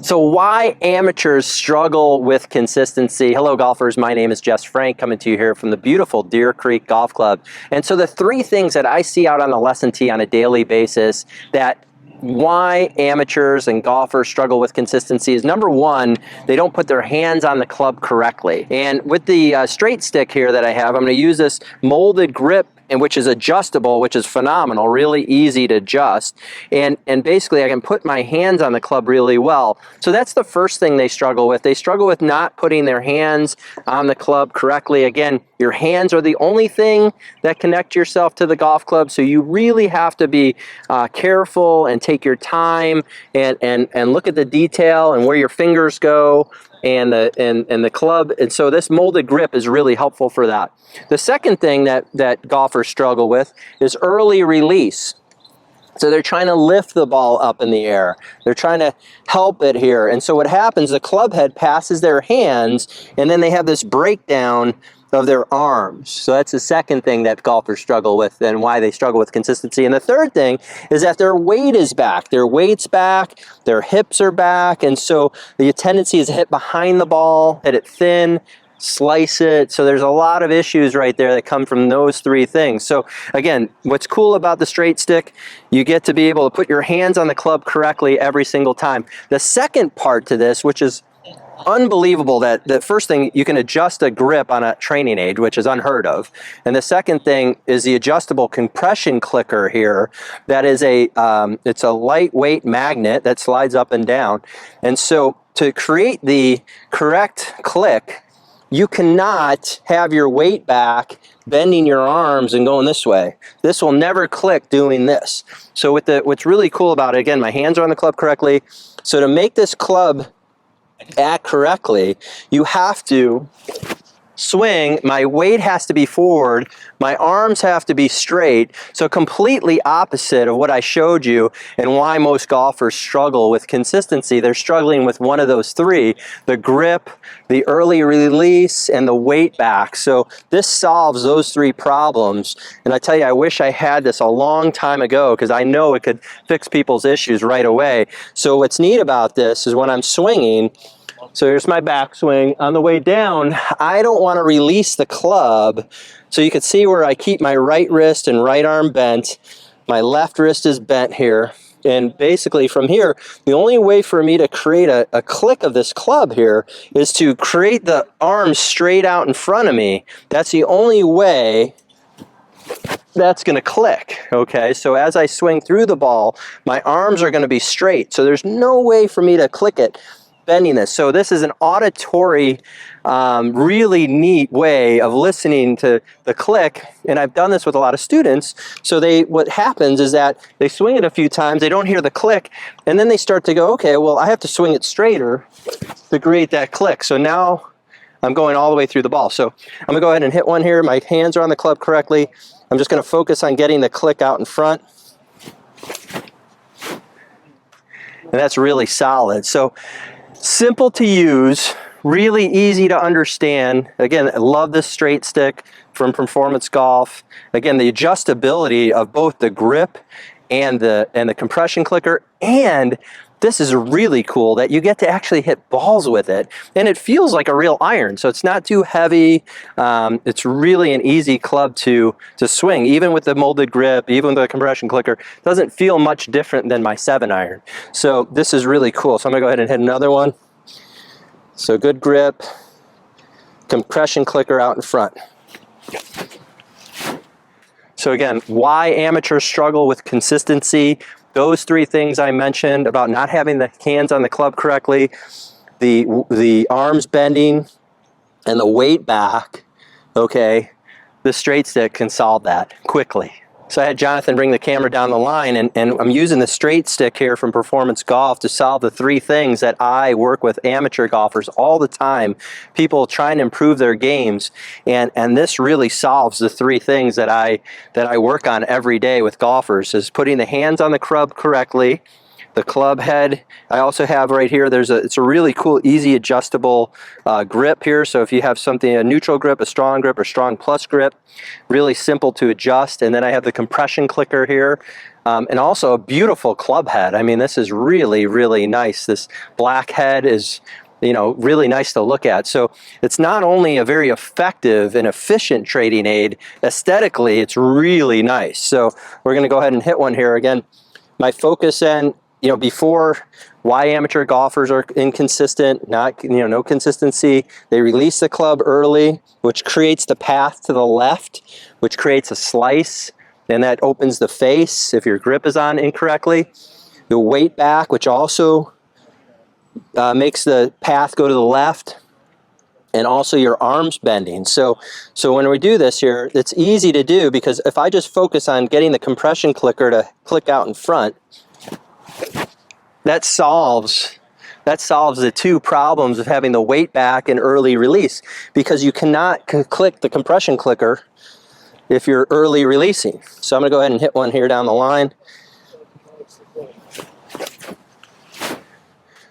So why amateurs struggle with consistency? Hello golfers, my name is Jess Frank, coming to you here from the beautiful Deer Creek Golf Club. And so the three things that I see out on the lesson tee on a daily basis that why amateurs and golfers struggle with consistency is, number one, they don't put their hands on the club correctly. And with the straight stick here that I have, I'm going to use this molded grip, and which is adjustable, which is phenomenal, really easy to adjust. And basically I can put my hands on the club really well. So that's the first thing they struggle with. They struggle with not putting their hands on the club correctly. Again, your hands are the only thing that connect yourself to the golf club. So you really have to be careful and take your time and look at the detail and where your fingers go and the club. And so this molded grip is really helpful for that. The second thing that golfers struggle with is early release. So they're trying to lift the ball up in the air. They're trying to help it here. And so what happens, the club head passes their hands, and then they have this breakdown of their arms. So that's the second thing that golfers struggle with and why they struggle with consistency. And the third thing is that their weight is back. Their weight's back, their hips are back, and so the tendency is to hit behind the ball, hit it thin, slice it. So there's a lot of issues right there that come from those three things. So again, what's cool about the straight stick, you get to be able to put your hands on the club correctly every single time. The second part to this, which is unbelievable, that the first thing, you can adjust a grip on a training aid, which is unheard of. And the second thing is the adjustable compression clicker here. That is it's a lightweight magnet that slides up and down. And so to create the correct click, you cannot have your weight back, bending your arms and going this way. This will never click doing this. So what's really cool about it, again, my hands are on the club correctly. So to make this club act correctly, you have to swing, my weight has to be forward, my arms have to be straight, so completely opposite of what I showed you and why most golfers struggle with consistency. They're struggling with one of those three, the grip, the early release, and the weight back. So this solves those three problems, and I tell you, I wish I had this a long time ago because I know it could fix people's issues right away. So what's neat about this is when I'm swinging, so here's my backswing. On the way down, I don't want to release the club. So you can see where I keep my right wrist and right arm bent. My left wrist is bent here. And basically from here, the only way for me to create a click of this club here is to create the arms straight out in front of me. That's the only way that's going to click. Okay, so as I swing through the ball, my arms are going to be straight. So there's no way for me to click it bending this. So this is an auditory, really neat way of listening to the click, and I've done this with a lot of students. So what happens is that they swing it a few times, they don't hear the click, and then they start to go, okay, well, I have to swing it straighter to create that click. So now I'm going all the way through the ball. So I'm gonna go ahead and hit one here. My hands are on the club correctly. I'm just gonna focus on getting the click out in front. And that's really solid. So simple to use, really easy to understand. Again, I love this straight stick from Performance Golf. Again, the adjustability of both the grip and the compression clicker, and this is really cool that you get to actually hit balls with it, and it feels like a real iron, so it's not too heavy. It's really an easy club to swing, even with the molded grip, even with the compression clicker. It doesn't feel much different than my 7-iron. So this is really cool. So I'm gonna go ahead and hit another one. So good grip, compression clicker out in front. So again, why amateurs struggle with consistency. Those three things I mentioned about not having the hands on the club correctly, the arms bending, and the weight back, okay, the straight stick can solve that quickly. So I had Jonathan bring the camera down the line, and I'm using the straight stick here from Performance Golf to solve the three things that I work with amateur golfers all the time, people trying to improve their games, and this really solves the three things that I work on every day with golfers, is putting the hands on the club correctly, the club head. I also have right here, it's a really cool, easy adjustable grip here. So if you have something, a neutral grip, a strong grip, or strong plus grip, really simple to adjust. And then I have the compression clicker here. And also a beautiful club head. I mean, this is really, really nice. This black head is, you know, really nice to look at. So it's not only a very effective and efficient trading aid, aesthetically, it's really nice. So we're gonna go ahead and hit one here. Again, my focus and, you know, before, why amateur golfers are inconsistent, not, you know, no consistency. They release the club early, which creates the path to the left, which creates a slice, and that opens the face if your grip is on incorrectly. The weight back, which also makes the path go to the left, and also your arms bending. So when we do this here, it's easy to do, because if I just focus on getting the compression clicker to click out in front, that solves the two problems of having the weight back and early release, because you cannot click the compression clicker if you're early releasing. So I'm gonna go ahead and hit one here down the line.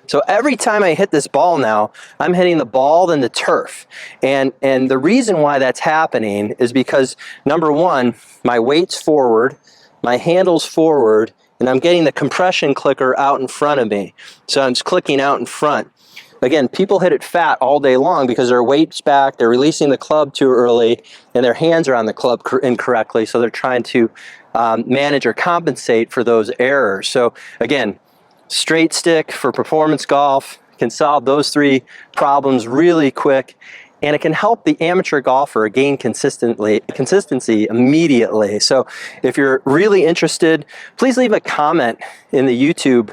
So every time I hit this ball now, I'm hitting the ball then the turf. And the reason why that's happening is because, number one, my weight's forward, my handle's forward, and I'm getting the compression clicker out in front of me. So I'm just clicking out in front. Again, people hit it fat all day long because their weight's back, they're releasing the club too early, and their hands are on the club incorrectly, so they're trying to manage or compensate for those errors. So again, straight stick for performance golf can solve those three problems really quick, and it can help the amateur golfer gain consistency immediately. So if you're really interested, please leave a comment in the YouTube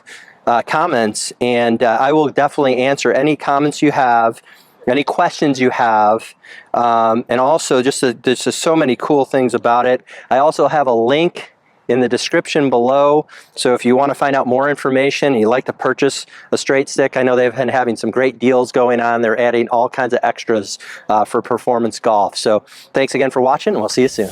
comments, and I will definitely answer any comments you have, any questions you have, and also there's just so many cool things about it. I also have a link in the description below, so if you want to find out more information and you'd like to purchase a straight stick, I know they've been having some great deals going on. They're adding all kinds of extras for performance golf. So thanks again for watching, and we'll see you soon.